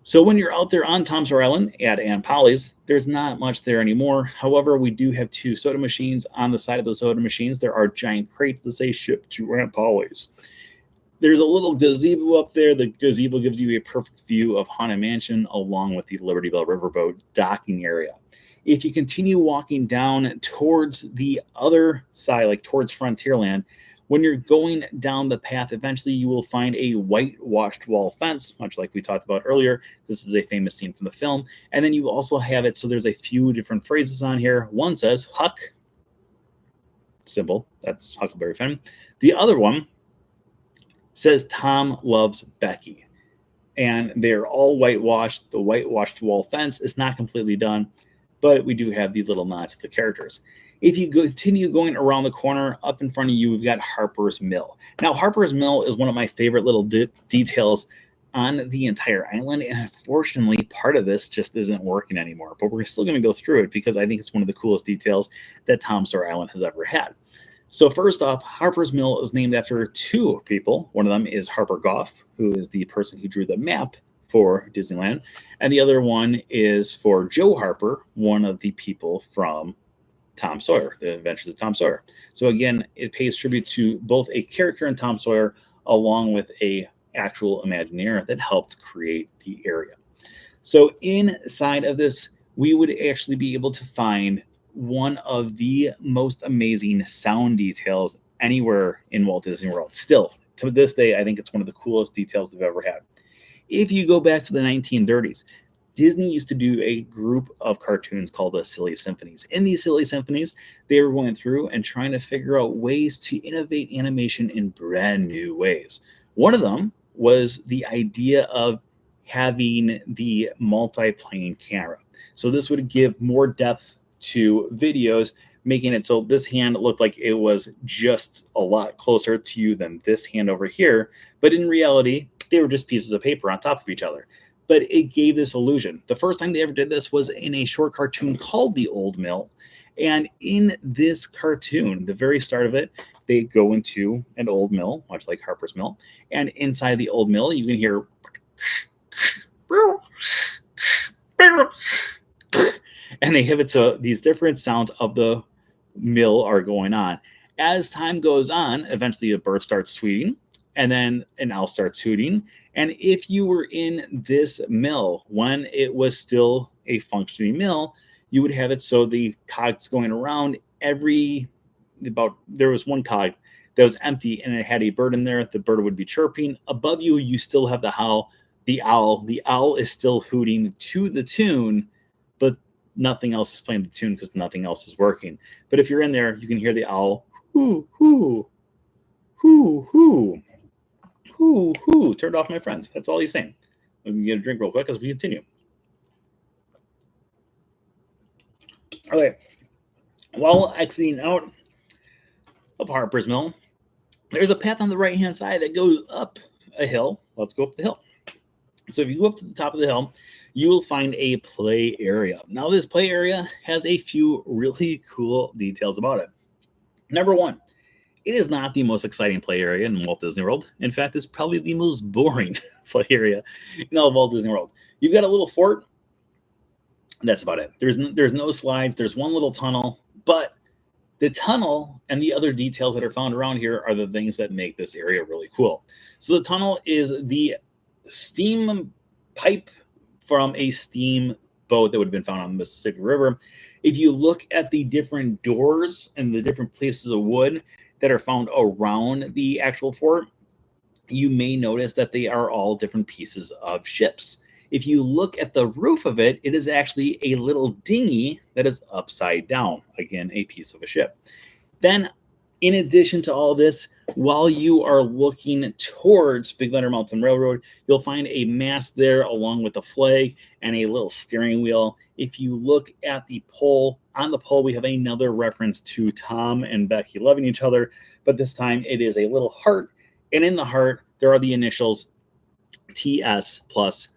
So when you're out there on Tom Sawyer Island at Aunt Polly's, there's not much there anymore. However, we do have 2 soda machines. On the side of the soda machines, there are giant crates that say "Ship to Aunt Polly's." There's a little gazebo up there. The gazebo gives you a perfect view of Haunted Mansion along with the Liberty Bell Riverboat docking area. If you continue walking down towards the other side, like towards Frontierland, when you're going down the path, eventually you will find a whitewashed wall fence, much like we talked about earlier. This is a famous scene from the film. And then you also have it, so there's a few different phrases on here. One says, Huck, simple, that's Huckleberry Finn. The other one says, Tom loves Becky. And they're all whitewashed. The whitewashed wall fence is not completely done, but we do have these little nods to the characters. If you continue going around the corner, up in front of you, we've got Harper's Mill. Now, Harper's Mill is one of my favorite little details on the entire island, and unfortunately, part of this just isn't working anymore. But we're still going to go through it because I think it's one of the coolest details that Tom Sawyer Island has ever had. So first off, Harper's Mill is named after 2 people. One of them is Harper Goff, who is the person who drew the map for Disneyland, and the other one is for Joe Harper, one of the people from Tom Sawyer, The Adventures of Tom Sawyer. So again, it pays tribute to both a character in Tom Sawyer along with a actual Imagineer that helped create the area. So inside of this, we would actually be able to find one of the most amazing sound details anywhere in Walt Disney World. Still, to this day, I think it's one of the coolest details they've ever had. If you go back to the 1930s, Disney used to do a group of cartoons called the Silly Symphonies. In these Silly Symphonies, they were going through and trying to figure out ways to innovate animation in brand new ways. One of them was the idea of having the multi-plane camera. So this would give more depth to videos, making it so this hand looked like it was just a lot closer to you than this hand over here. But in reality, they were just pieces of paper on top of each other. But it gave this illusion. The first time they ever did this was in a short cartoon called The Old Mill. And in this cartoon, the very start of it, they go into an old mill, much like Harper's Mill. And inside the old mill, you can hear and they have it so these different sounds of the mill are going on. As time goes on, eventually a bird starts tweeting, and then an owl starts hooting. And if you were in this mill when it was still a functioning mill, you would have it so the cogs going around there was one cog that was empty and it had a bird in there. The bird would be chirping. Above you, you still have the howl, the owl. The owl is still hooting to the tune, but nothing else is playing the tune because nothing else is working. But if you're in there, you can hear the owl, hoo, hoo, hoo, hoo, hoo, hoo. Turned off, my friends. That's all he's saying. Let me get a drink real quick as we continue. All right. While exiting out of Harper's Mill, there's a path on the right-hand side that goes up a hill. Let's go up the hill. So if you go up to the top of the hill, you will find a play area. Now, this play area has a few really cool details about it. Number one, it is not the most exciting play area in Walt Disney World. In fact, it's probably the most boring play area in all of Walt Disney World. You've got a little fort. That's about it. There's no slides. There's one little tunnel, but the tunnel and the other details that are found around here are the things that make this area really cool. So the tunnel is the steam pipe from a steam boat that would have been found on the Mississippi River. If you look at the different doors and the different pieces of wood that are found around the actual fort, you may notice that they are all different pieces of ships. If you look at the roof of it, it is actually a little dinghy that is upside down. Again, a piece of a ship. Then, in addition to all this, while you are looking towards Big Thunder Mountain Railroad, you'll find a mast there along with a flag and a little steering wheel. If you look at the pole, on the pole we have another reference to Tom and Becky loving each other, but this time it is a little heart, and in the heart there are the initials TS plus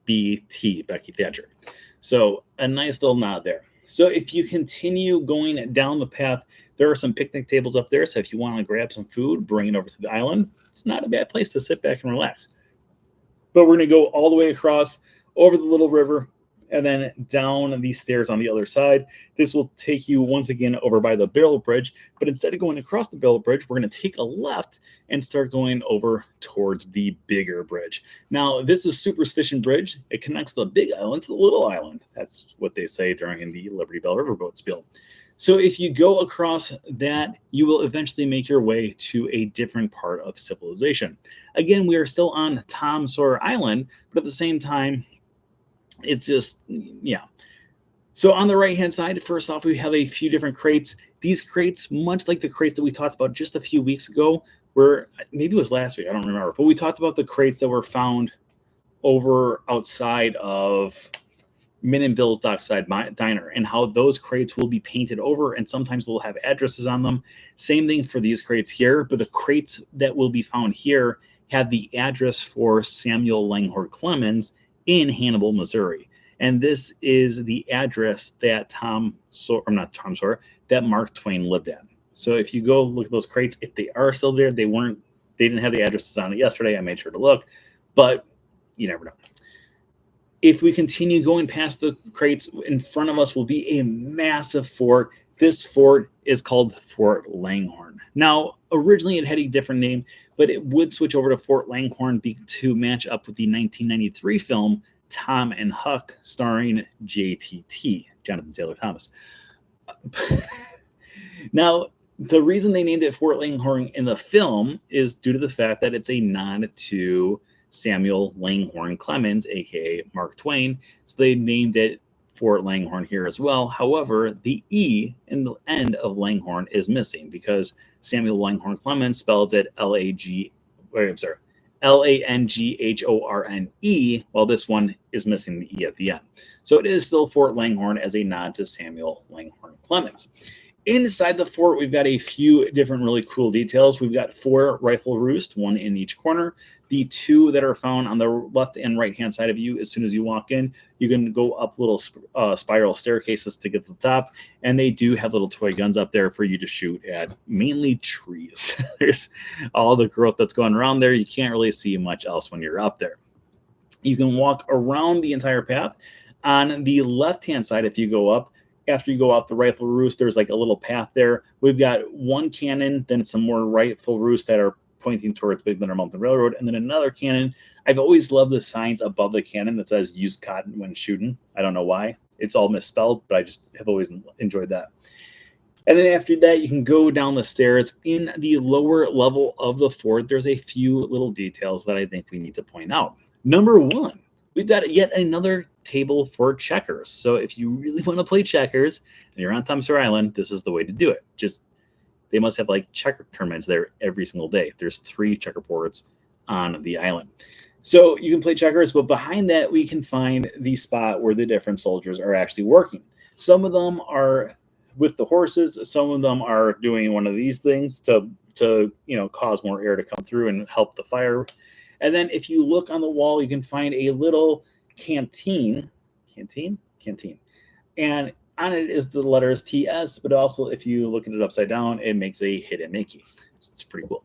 BT, Becky Thatcher. So a nice little nod there. So if you continue going down the path, there are some picnic tables up there. So if you want to grab some food, bring it over to the island. It's not a bad place to sit back and relax. But we're going to go all the way across over the little river and then down these stairs on the other side. This will take you once again over by the Barrel Bridge. But instead of going across the Barrel Bridge, we're going to take a left and start going over towards the bigger bridge. Now, this is Superstition Bridge. It connects the big island to the little island. That's what they say during the Liberty Bell Riverboat spiel. So if you go across that, you will eventually make your way to a different part of civilization. Again, we are still on Tom Sawyer Island, but at the same time, it's just, yeah. So on the right-hand side, first off, we have a few different crates. These crates, much like the crates that we talked about just a few weeks ago, were, maybe it was last week, I don't remember, but we talked about the crates that were found over outside of Min and Bill's Dockside Diner and how those crates will be painted over and sometimes they'll have addresses on them. Same thing for these crates here, but the crates that will be found here have the address for Samuel Langhorne Clemens in Hannibal, Missouri. And this is the address that that Mark Twain lived at. So if you go look at those crates, if they are still there, they didn't have the addresses on it yesterday. I made sure to look, but you never know. If we continue going past the crates, in front of us will be a massive fort. This fort is called Fort Langhorne. Now, originally it had a different name, but it would switch over to Fort Langhorne to match up with the 1993 film Tom and Huck, starring JTT, Jonathan Taylor Thomas. Now, the reason they named it Fort Langhorne in the film is due to the fact that it's a nod to Samuel Langhorne Clemens, aka Mark Twain. So they named it Fort Langhorne here as well. However, the E in the end of Langhorne is missing because Samuel Langhorne Clemens spells it Langhorne, while this one is missing the E at the end. So it is still Fort Langhorne as a nod to Samuel Langhorne Clemens. Inside the fort, we've got a few different really cool details. We've got 4 rifle roosts, 1 in each corner. The 2 that are found on the left and right-hand side of you, as soon as you walk in, you can go up little spiral staircases to get to the top, and they do have little toy guns up there for you to shoot at, mainly trees. There's all the growth that's going around there. You can't really see much else when you're up there. You can walk around the entire path. On the left-hand side, if you go up, after you go out the rifle roost, there's like a little path there. We've got 1 cannon, then some more rifle roosts that are pointing towards Big Thunder Mountain Railroad, and then another cannon. I've always loved the signs above the cannon that says "Use cotton when shooting." I don't know why. It's all misspelled, but I just have always enjoyed that. And then after that, you can go down the stairs. In the lower level of the fort, there's a few little details that I think we need to point out. Number 1, we've got yet another table for checkers. So if you really want to play checkers and you're on Tom Sawyer Island, this is the way to do it. Just they must have like checker tournaments there every single day. There's 3 checkerboards on the island. So you can play checkers, but behind that, we can find the spot where the different soldiers are actually working. Some of them are with the horses. Some of them are doing one of these things to cause more air to come through and help the fire. And then if you look on the wall, you can find a little canteen. And on it is the letters TS, but also if you look at it upside down, it makes a hidden Mickey. So it's pretty cool.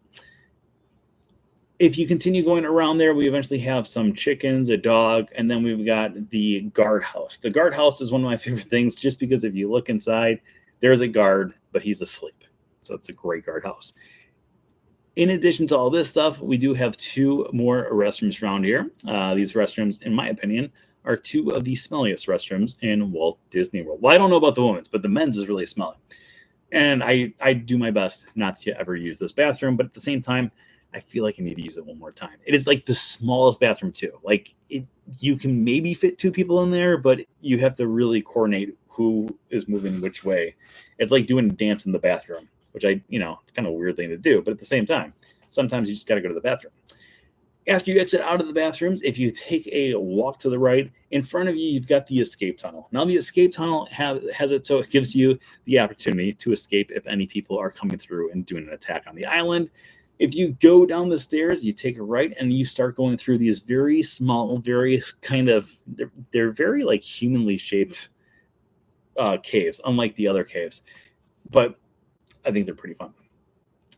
If you continue going around there, we eventually have some chickens, a dog, and then we've got the guardhouse. The guardhouse is one of my favorite things just because if you look inside, there's a guard, but he's asleep. So it's a great guardhouse. In addition to all this stuff, we do have 2 more restrooms around here. These restrooms, in my opinion, are 2 of the smelliest restrooms in Walt Disney World. Well, I don't know about the women's, but the men's is really smelly. And I do my best not to ever use this bathroom, but at the same time, I feel like I need to use it one more time. It is like the smallest bathroom too. Like you can maybe fit 2 people in there, but you have to really coordinate who is moving which way. It's like doing a dance in the bathroom, which it's kind of a weird thing to do, but at the same time, sometimes you just got to go to the bathroom. After you exit out of the bathrooms, if you take a walk to the right, in front of you, you've got the escape tunnel. Now, the escape tunnel has it so it gives you the opportunity to escape if any people are coming through and doing an attack on the island. If you go down the stairs, you take a right, and you start going through these very small, very they're very like humanly shaped caves, unlike the other caves. But I think they're pretty fun.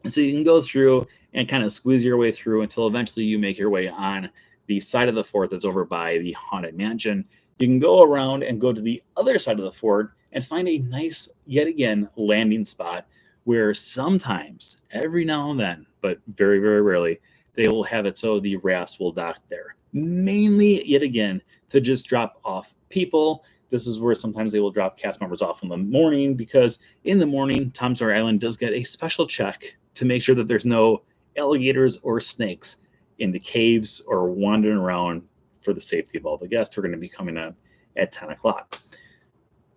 So you can go through and kind of squeeze your way through until eventually you make your way on the side of the fort that's over by the Haunted Mansion. You can go around and go to the other side of the fort and find a nice, yet again, landing spot where sometimes, every now and then, but very, very rarely, they will have it so the rafts will dock there. Mainly, yet again, to just drop off people. This is where sometimes they will drop cast members off in the morning because in the morning, Tom Sawyer Island does get a special check to make sure that there's no alligators or snakes in the caves or wandering around for the safety of all the guests who are going to be coming up at 10 o'clock.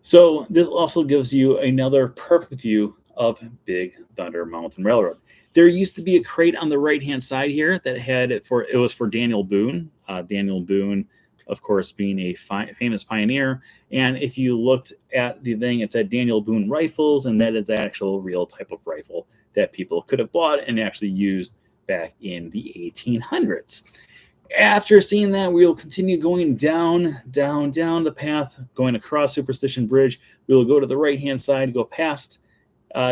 So this also gives you another perfect view of Big Thunder Mountain Railroad. There used to be a crate on the right-hand side here that it was for Daniel Boone. Daniel Boone, of course, being a famous pioneer. And if you looked at the thing, it said Daniel Boone rifles, and that is the actual real type of rifle that people could have bought and actually used back in the 1800s. After seeing that, we will continue going down the path, going across Superstition Bridge. We will go to the right-hand side, go past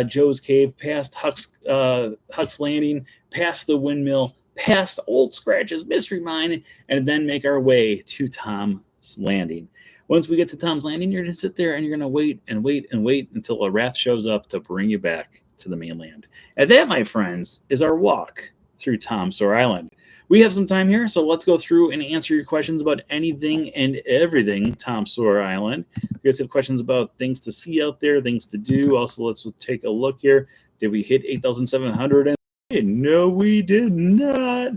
Joe's Cave, past Huck's Landing, past the windmill, past Old Scratch's Mystery Mine, and then make our way to Tom's Landing. Once we get to Tom's Landing, you're going to sit there and you're going to wait and wait and wait until a raft shows up to bring you back to the mainland. And that, my friends, is our walk through Tom Sawyer Island. We have some time here, so let's go through and answer your questions about anything and everything Tom Sawyer Island. We have some questions about things to see out there, things to do. Also, let's take a look here. Did we hit 8,700? No, we did not.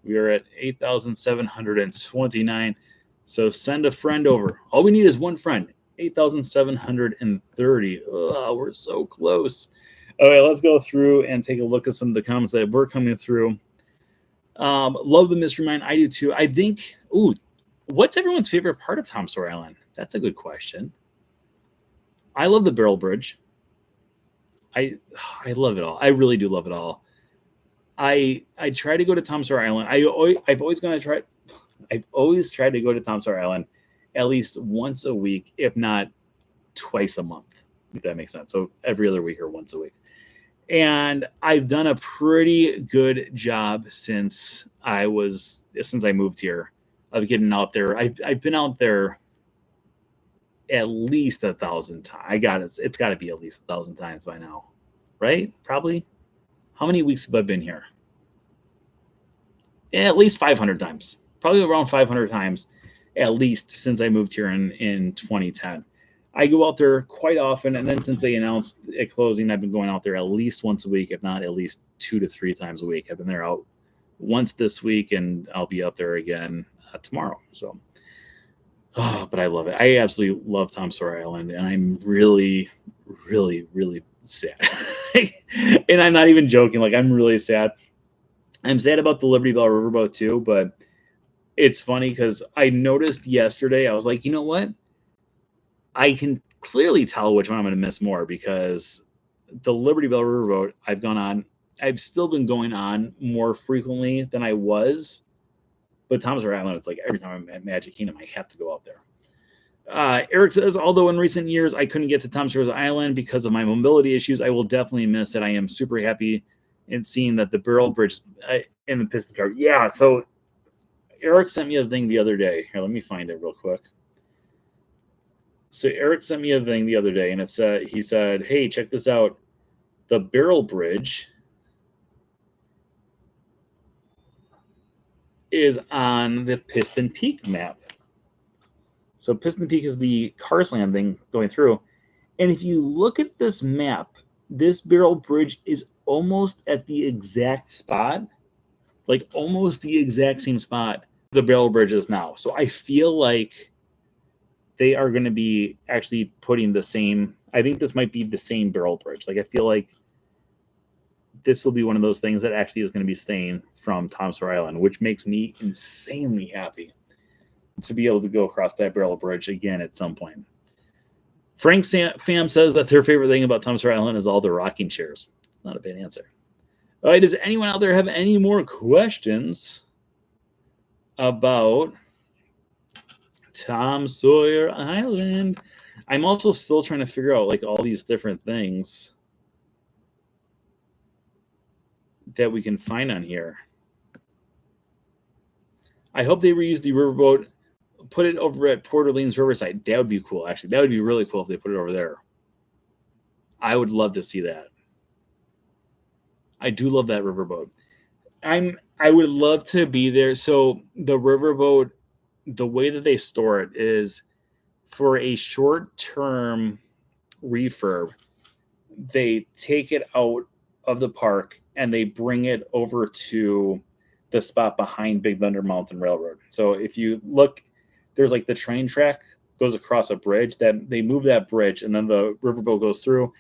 We are at 8,729. So send a friend over. All we need is one friend. 8,730. We're so close. Okay, let's go through and take a look at some of the comments that were coming through. Love the Mystery Mine. I do too. I think, what's everyone's favorite part of Tom Sawyer Island? That's a good question. I love the Barrel Bridge. I love it all. I really do love it all. I try to go to Tom Sawyer Island. I've always tried to go to Tom Sawyer Island at least once a week, if not twice a month, if that makes sense. So every other week or once a week. And I've done a pretty good job since I moved here of getting out there. I've been out there at least 1,000 times. It's got to be at least 1,000 times by now, right? Probably. How many weeks have I been here? At least 500 times. Probably around 500 times, at least since I moved here in 2010. I go out there quite often, and then since they announced it closing, I've been going out there at least once a week, if not at least 2 to 3 times a week. I've been there out once this week, and I'll be out there again tomorrow. So, but I love it. I absolutely love Tom Sawyer Island, and I'm really, really, really sad. And I'm not even joking. Like, I'm really sad. I'm sad about the Liberty Bell Riverboat too, but it's funny because I noticed yesterday, I was like, you know what? I can clearly tell which one I'm going to miss more, because the Liberty Bell Riverboat I've still been going on more frequently than I was. But Tom Sawyer Island, it's like every time I'm at Magic Kingdom, I have to go out there. Eric says, although in recent years I couldn't get to Tom Sawyer Island because of my mobility issues, I will definitely miss it. I am super happy in seeing that the Barrel Bridge and the Piston Car. Yeah, so Eric sent me a thing the other day. Here, let me find it real quick. So Eric sent me a thing the other day, and he said, hey, check this out. The Barrel Bridge is on the Piston Peak map. So Piston Peak is the Cars Landing going through. And if you look at this map, this Barrel Bridge is almost at the exact spot, like almost the exact same spot the Barrel Bridge is now. So I feel like they are going to be actually putting the same, I think this might be the same Barrel Bridge. Like, I feel like this will be one of those things that actually is going to be staying from Tom Sawyer Island, which makes me insanely happy to be able to go across that Barrel Bridge again at some point. Frank Fam says that their favorite thing about Tom Sawyer Island is all the rocking chairs. Not a bad answer. All right, does anyone out there have any more questions about Tom Sawyer Island? I'm also still trying to figure out like all these different things that we can find on here. I hope they reuse the riverboat, put it over at Port Orleans Riverside. That would be cool, actually. That would be really cool if they put it over there. I would love to see that. I do love that riverboat. I would love to be there. So the riverboat, the way that they store it is for a short-term refurb. They take it out of the park and they bring it over to the spot behind Big Thunder Mountain Railroad. So if you look, there's like the train track goes across a bridge, that they move that bridge and then the riverboat goes through.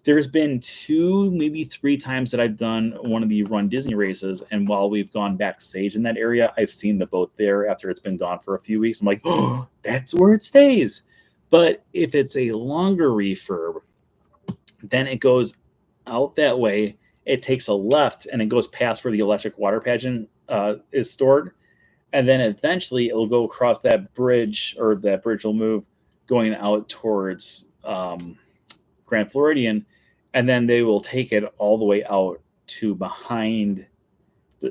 There's been 2, maybe 3 times that I've done one of the Run Disney races, and while we've gone backstage in that area, I've seen the boat there after it's been gone for a few weeks. I'm like, oh, that's where it stays. But if it's a longer refurb, then it goes out that way. It takes a left, and it goes past where the electric water pageant is stored. And then eventually it'll go across that bridge, or that bridge will move going out towards Grand Floridian. And then they will take it all the way out to behind.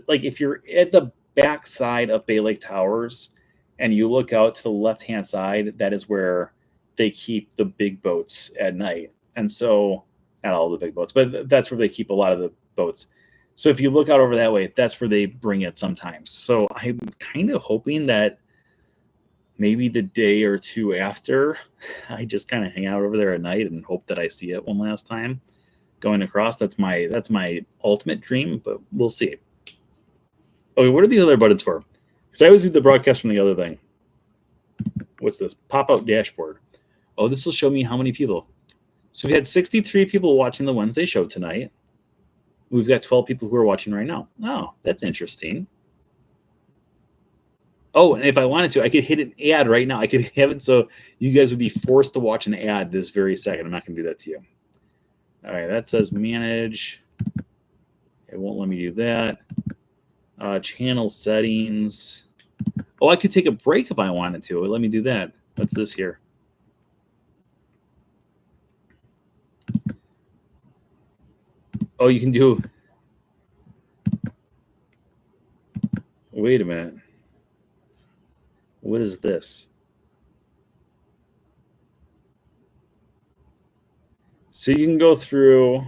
Like if you're at the back side of Bay Lake Towers and you look out to the left-hand side, that is where they keep the big boats at night. And so, not all the big boats, but that's where they keep a lot of the boats. So if you look out over that way, that's where they bring it sometimes. So I'm kind of hoping that maybe the day or two after, I just kind of hang out over there at night and hope that I see it one last time going across. That's my ultimate dream, but we'll see. Okay, what are the other buttons for? Because I always do the broadcast from the other thing. What's this? Pop-out dashboard. Oh, this will show me how many people. So we had 63 people watching the Wednesday show tonight. We've got 12 people who are watching right now. Oh, that's interesting. Oh, and if I wanted to, I could hit an ad right now. I could have it so you guys would be forced to watch an ad this very second. I'm not going to do that to you. All right, that says manage. It won't let me do that. Channel settings. Oh, I could take a break if I wanted to. Let me do that. What's this here? Oh, you can do. Wait a minute. What is this? So you can go through.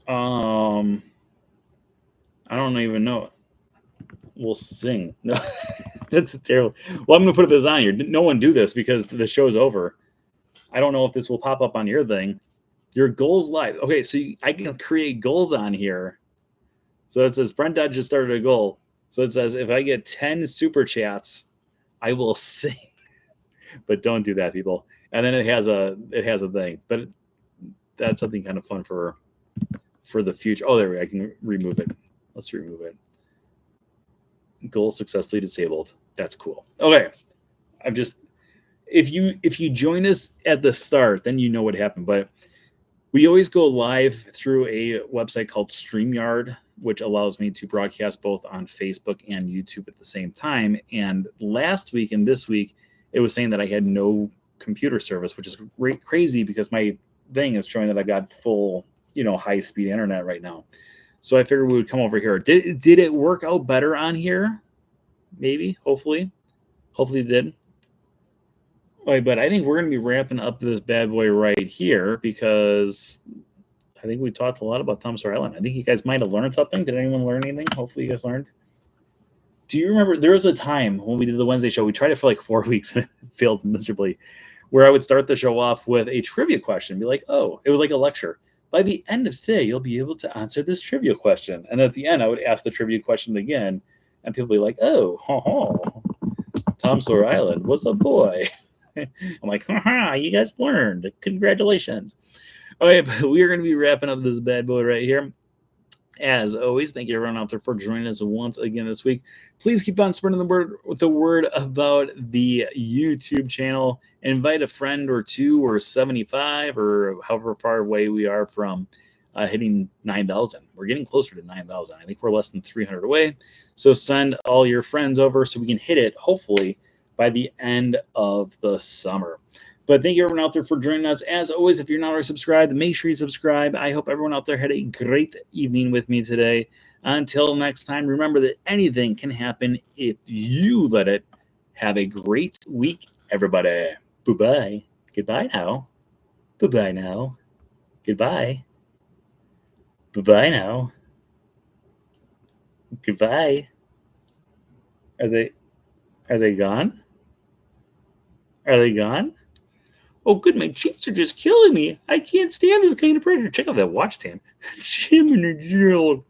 I don't even know. We'll sing. No, that's terrible. Well, I'm gonna put this on here. No one do this because the show's over. I don't know if this will pop up on your thing. Your goals live. Okay, so I can create goals on here. So it says Brent Dodge just started a goal. So it says if I get 10 super chats, I will sing. But don't do that, people. And then it has a thing. But that's something kind of fun for the future. Oh, there we go. I can remove it. Let's remove it. Goal successfully disabled. That's cool. Okay. I'm just if you join us at the start, then you know what happened. But we always go live through a website called StreamYard, which allows me to broadcast both on Facebook and YouTube at the same time. And last week and this week, it was saying that I had no computer service, which is crazy because my thing is showing that I got full, high-speed internet right now. So I figured we would come over here. Did it work out better on here? Maybe, hopefully it did. But I think we're going to be wrapping up this bad boy right here because I think we talked a lot about Tom Sawyer Island. I think you guys might have learned something. Did anyone learn anything? Hopefully you guys learned. Do you remember there was a time when we did the Wednesday show, we tried it for like 4 weeks and it failed miserably, where I would start the show off with a trivia question, be like, oh, it was like a lecture. By the end of today, you'll be able to answer this trivia question. And at the end, I would ask the trivia question again, and people would be like, oh, Tom Sawyer Island was a boy. I'm like, haha, you guys learned. Congratulations. Okay, but we are going to be wrapping up this bad boy right here. As always, thank you everyone out there for joining us once again this week. Please keep on spreading the word about the YouTube channel. Invite a friend or two or 75 or however far away we are from hitting 9,000. We're getting closer to 9,000. I think we're less than 300 away. So send all your friends over so we can hit it, hopefully, by the end of the summer. But thank you everyone out there for joining us. As always, if you're not already subscribed, make sure you subscribe. I hope everyone out there had a great evening with me today. Until next time, remember that anything can happen if you let it. Have a great week, everybody. Bye-bye. Goodbye now. Bye-bye now. Goodbye. Bye-bye now. Goodbye. Are they gone? Are they gone? Oh, good, my cheeks are just killing me. I can't stand this kind of pressure. Check out that watch tan. Jim in the jail.